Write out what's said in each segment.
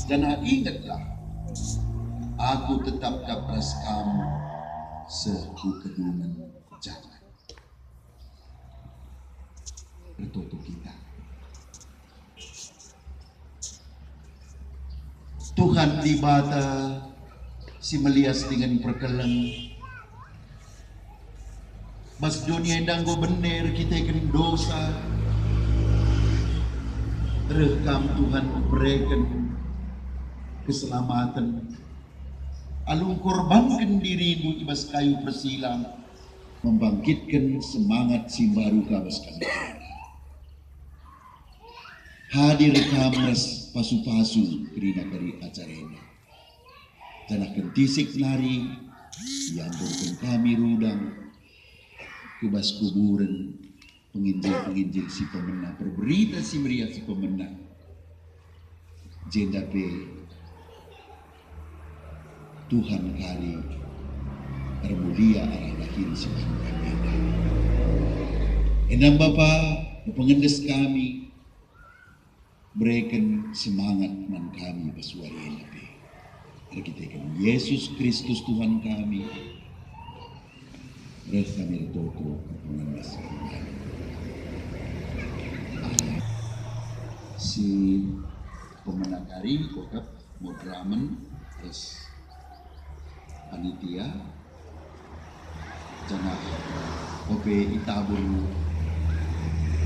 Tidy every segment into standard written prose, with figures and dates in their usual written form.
Dan ingatlah, aku tetap kapras kamu sekeduman jalan. Bertutup kita. Tuhan di bata si melias dengan perkelang. Mas dunia endang go bener kita ikan dosa. Rekam Tuhan berikan keselamatan. Alung korbankan dirimu ibas kayu persilang. Membangkitkan semangat si baru kabas kami. Hadir kamres pasu-pasu kerina kari acara ini. Janah kentisik nari yang berken kami rudang kubas kuburan penginjil-penginjil si pemenang berberita si meriah si pemenang jenda pe Tuhan kari termulia arah lahir si pemenang enam Bapa pengendes kami berikan semangat man kami bersuara nabi. Kita ikan Yesus Kristus Tuhan kami. Rest kami berdoa mengendas kami. Si pemenang hari kokap modramen terus panitia janah kopi itabun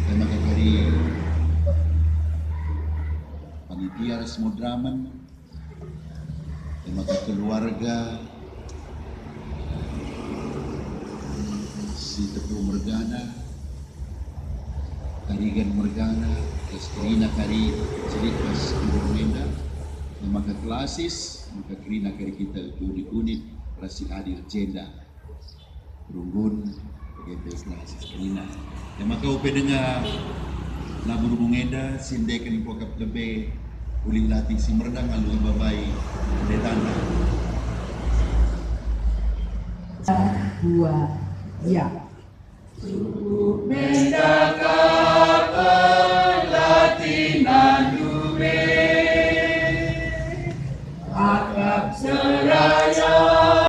tema kari panitia resmo dramen tema keluarga si Teguh Mergana Karigan Mergana Kerina kari ceritas Ibu Menda tema klasis maka kerina kari kita unit rasi hadir jenda Runggun bagai klasis kerina tema kau pendengar labur mengenda sindekan pokap lebih uli latih si merdang alu ibabai detana dua ya Suku Menda